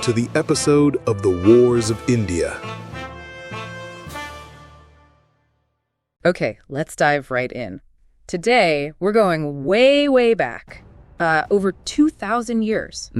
to the episode of the Wars of India. Okay, let's dive right in. Today, we're going way, way back, over 2,000 years,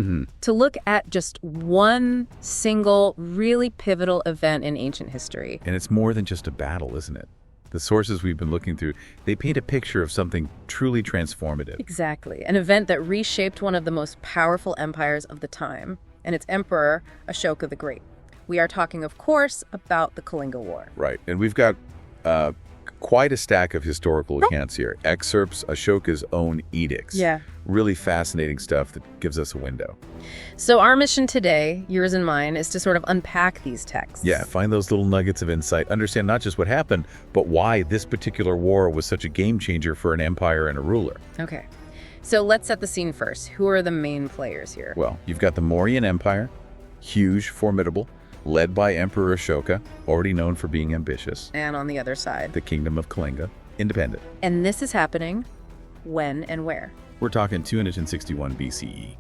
to look at just one single, really pivotal event in ancient history. And it's more than just a battle, isn't it? The sources we've been looking through, they paint a picture of something truly transformative. Exactly. An event that reshaped one of the most powerful empires of the time, and its emperor, Ashoka the Great. We are talking, of course, about the Kalinga War. Right. And we've got quite a stack of historical accounts here. Excerpts, Ashoka's own edicts. Yeah. Really fascinating stuff that gives us a window. So our mission today, yours and mine, is to sort of unpack these texts. Yeah, find those little nuggets of insight. Understand not just what happened, but why this particular war was such a game changer for an empire and a ruler. Okay. So let's set the scene first. Who are the main players here? Well, you've got the Mauryan Empire, huge, formidable, led by Emperor Ashoka, already known for being ambitious. And on the other side. The Kingdom of Kalinga, independent. And this is happening when and where? We're talking 261 BCE.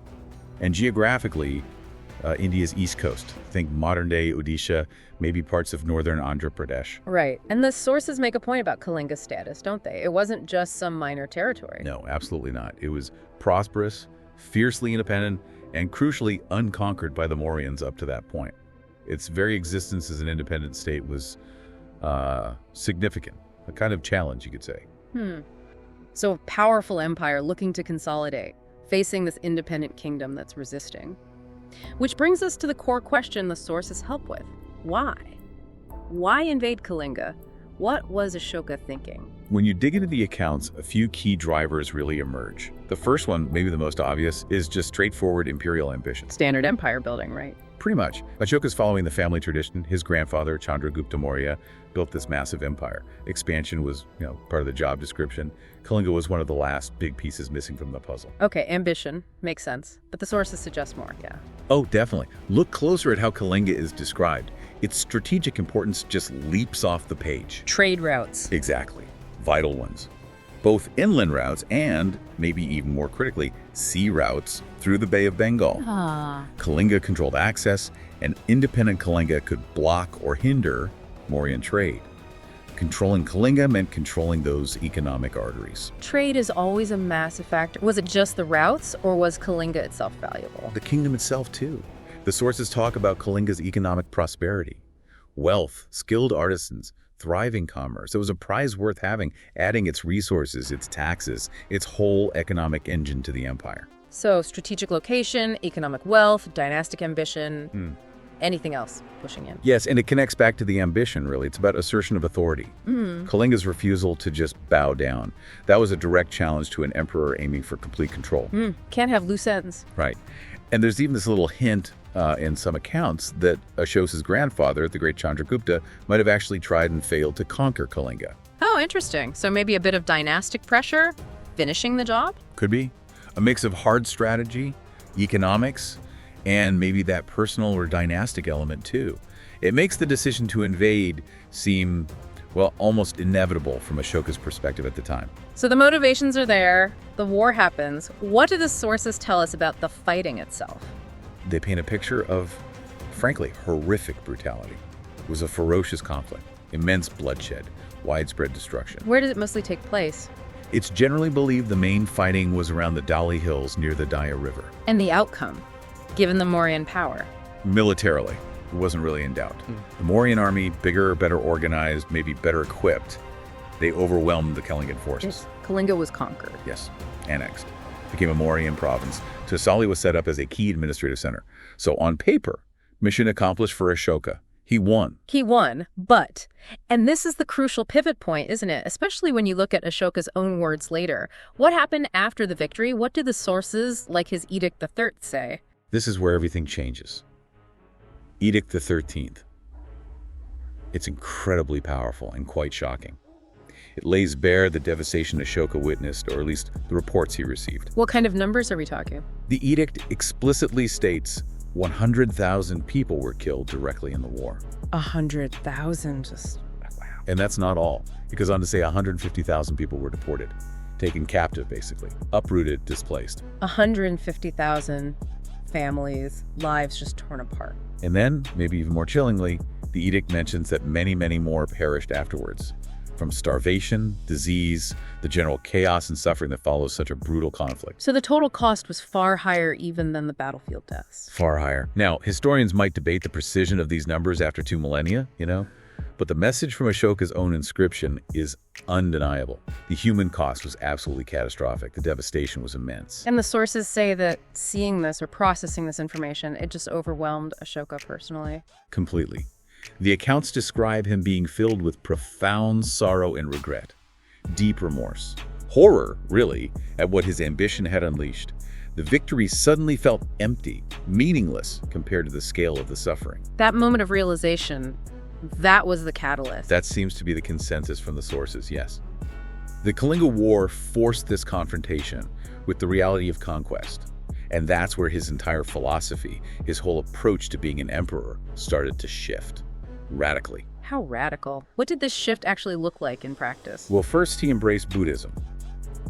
And geographically, India's east coast. Think modern-day Odisha, maybe parts of northern Andhra Pradesh. Right. And the sources make a point about Kalinga's status, don't they? It wasn't just some minor territory. No, absolutely not. It was prosperous, fiercely independent, and crucially unconquered by the Mauryans up to that point. Its very existence as an independent state was significant, a kind of challenge, you could say. So a powerful empire looking to consolidate, facing this independent kingdom that's resisting. Which brings us to the core question the sources help with. Why? Why invade Kalinga? What was Ashoka thinking? When you dig into the accounts, a few key drivers really emerge. The first one, maybe the most obvious, is just straightforward imperial ambition. Standard empire building, right? Pretty much. Ashoka's following the family tradition. His grandfather, Chandragupta Maurya, built this massive empire. Expansion was, part of the job description. Kalinga was one of the last big pieces missing from the puzzle. Okay, ambition. Makes sense. But the sources suggest more, yeah. Oh, definitely. Look closer at how Kalinga is described. Its strategic importance just leaps off the page. Trade routes. Exactly. Vital ones. Both inland routes and, maybe even more critically, sea routes through the Bay of Bengal. Kalinga controlled access, and independent Kalinga could block or hinder Mauryan trade. Controlling Kalinga meant controlling those economic arteries. Trade is always a massive factor. Was it just the routes, or was Kalinga itself valuable? The kingdom itself, too. The sources talk about Kalinga's economic prosperity. Wealth, skilled artisans, thriving commerce. It was a prize worth having, adding its resources, its taxes, its whole economic engine to the empire. So strategic location, economic wealth, dynastic ambition, anything else pushing in. Yes, and it connects back to the ambition, really. It's about assertion of authority. Kalinga's refusal to just bow down. That was a direct challenge to an emperor aiming for complete control. Can't have loose ends. Right. And there's even this little hint in some accounts that Ashoka's grandfather, the great Chandragupta, might have actually tried and failed to conquer Kalinga. Oh, interesting. So maybe a bit of dynastic pressure, finishing the job? Could be. A mix of hard strategy, economics, and maybe that personal or dynastic element too. It makes the decision to invade seem, well, almost inevitable from Ashoka's perspective at the time. So the motivations are there, the war happens. What do the sources tell us about the fighting itself? They paint a picture of, frankly, horrific brutality. It was a ferocious conflict, immense bloodshed, widespread destruction. Where did it mostly take place? It's generally believed the main fighting was around the Dali Hills near the Daya River. And the outcome, given the Mauryan power? Militarily, it wasn't really in doubt. The Mauryan army, bigger, better organized, maybe better equipped, they overwhelmed the Kalingan forces. Kalinga was conquered. Yes, annexed. Became a Mauryan province. Tasali was set up as a key administrative center. So on paper, mission accomplished for Ashoka. He won. He won, but, and this is the crucial pivot point, isn't it? Especially when you look at Ashoka's own words later. What happened after the victory? What do the sources, like his Edict XIII, say? This is where everything changes. Edict XIII. It's incredibly powerful and quite shocking. It lays bare the devastation Ashoka witnessed, or at least the reports he received. What kind of numbers are we talking? The edict explicitly states 100,000 people were killed directly in the war. 100,000, just wow. And that's not all. It goes on to say 150,000 people were deported, taken captive basically, uprooted, displaced. 150,000 families, lives just torn apart. And then, maybe even more chillingly, the edict mentions that many, many more perished afterwards. From starvation, disease, the general chaos and suffering that follows such a brutal conflict. So the total cost was far higher even than the battlefield deaths. Far higher. Now, historians might debate the precision of these numbers after 2 millennia, but the message from Ashoka's own inscription is undeniable. The human cost was absolutely catastrophic. The devastation was immense. And the sources say that seeing this or processing this information, it just overwhelmed Ashoka personally. Completely. The accounts describe him being filled with profound sorrow and regret, deep remorse, horror, really, at what his ambition had unleashed. The victory suddenly felt empty, meaningless compared to the scale of the suffering. That moment of realization, that was the catalyst. That seems to be the consensus from the sources, yes. The Kalinga War forced this confrontation with the reality of conquest. And that's where his entire philosophy, his whole approach to being an emperor, started to shift. Radically. How radical? What did this shift actually look like in practice? Well, first he embraced Buddhism,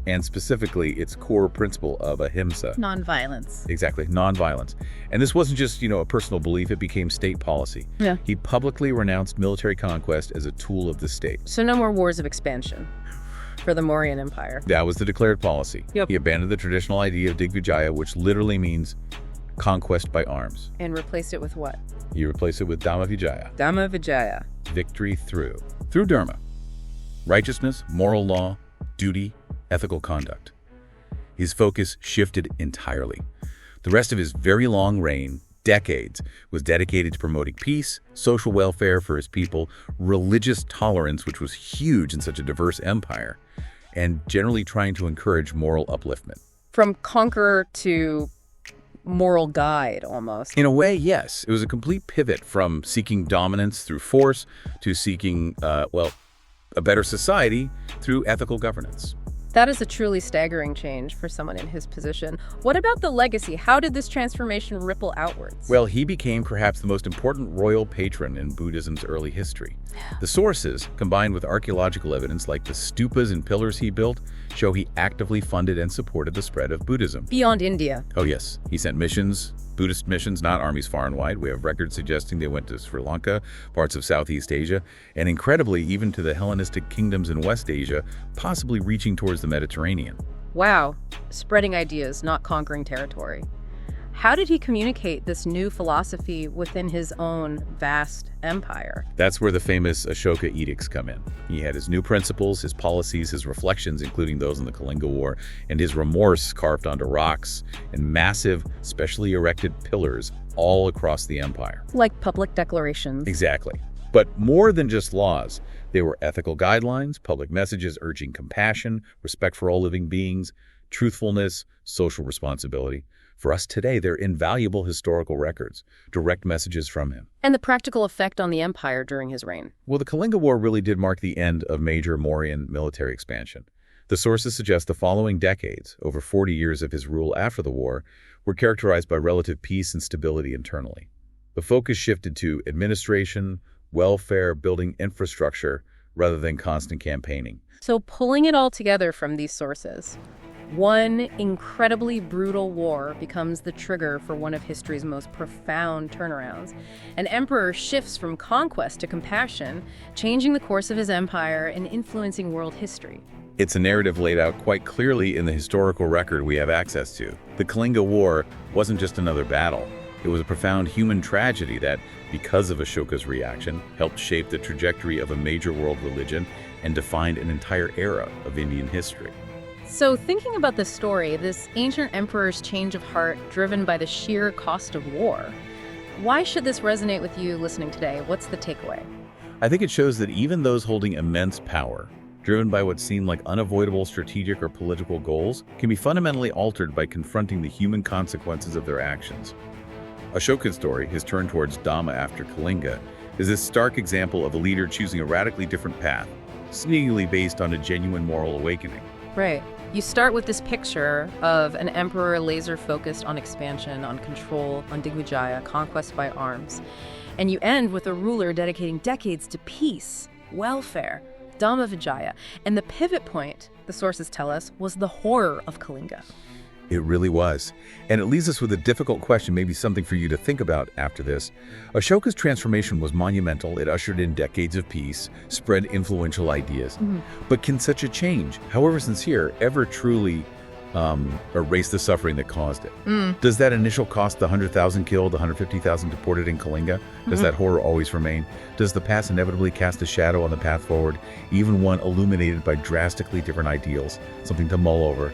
and specifically its core principle of ahimsa. Nonviolence. Exactly, nonviolence. And this wasn't just, a personal belief, it became state policy. Yeah. He publicly renounced military conquest as a tool of the state. So no more wars of expansion for the Mauryan Empire. That was the declared policy. Yep. He abandoned the traditional idea of Digvijaya, which literally means conquest by arms. And replaced it with what? He replaced it with Dhamma Vijaya. Dhamma Vijaya. Victory through dharma. Righteousness, moral law, duty, ethical conduct. His focus shifted entirely. The rest of his very long reign, decades, was dedicated to promoting peace, social welfare for his people, religious tolerance, which was huge in such a diverse empire, and generally trying to encourage moral upliftment. From conqueror to moral guide, almost. In a way, yes. It was a complete pivot from seeking dominance through force to seeking, a better society through ethical governance. That is a truly staggering change for someone in his position. What about the legacy? How did this transformation ripple outwards? Well, he became perhaps the most important royal patron in Buddhism's early history. The sources, combined with archaeological evidence like the stupas and pillars he built, show he actively funded and supported the spread of Buddhism. Beyond India. Oh yes, he sent missions, Buddhist missions, not armies far and wide. We have records suggesting they went to Sri Lanka, parts of Southeast Asia, and incredibly even to the Hellenistic kingdoms in West Asia, possibly reaching towards the Mediterranean. Wow, spreading ideas, not conquering territory. How did he communicate this new philosophy within his own vast empire? That's where the famous Ashoka edicts come in. He had his new principles, his policies, his reflections, including those in the Kalinga War, and his remorse carved onto rocks and massive, specially erected pillars all across the empire. Like public declarations. Exactly. But more than just laws, they were ethical guidelines, public messages urging compassion, respect for all living beings, truthfulness, social responsibility. For us today, they're invaluable historical records, direct messages from him. And the practical effect on the empire during his reign. Well, the Kalinga War really did mark the end of major Mauryan military expansion. The sources suggest the following decades, over 40 years of his rule after the war, were characterized by relative peace and stability internally. The focus shifted to administration, welfare, building infrastructure, rather than constant campaigning. So pulling it all together from these sources, one incredibly brutal war becomes the trigger for one of history's most profound turnarounds. An emperor shifts from conquest to compassion, changing the course of his empire and influencing world history. It's a narrative laid out quite clearly in the historical record we have access to. The Kalinga War wasn't just another battle. It was a profound human tragedy that, because of Ashoka's reaction, helped shape the trajectory of a major world religion and defined an entire era of Indian history. So thinking about this story, this ancient emperor's change of heart driven by the sheer cost of war, why should this resonate with you listening today? What's the takeaway? I think it shows that even those holding immense power, driven by what seem like unavoidable strategic or political goals, can be fundamentally altered by confronting the human consequences of their actions. Ashoka's story, his turn towards Dhamma after Kalinga, is this stark example of a leader choosing a radically different path, seemingly based on a genuine moral awakening. Right. You start with this picture of an emperor laser-focused on expansion, on control, on Digvijaya, conquest by arms. And you end with a ruler dedicating decades to peace, welfare, Dhamma Vijaya. And the pivot point, the sources tell us, was the horror of Kalinga. It really was. And it leaves us with a difficult question, maybe something for you to think about after this. Ashoka's transformation was monumental. It ushered in decades of peace, spread influential ideas. But can such a change, however sincere, ever truly erase the suffering that caused it? Does that initial cost, the 100,000 killed, the 150,000 deported in Kalinga, does that horror always remain? Does the past inevitably cast a shadow on the path forward, even one illuminated by drastically different ideals? Something to mull over.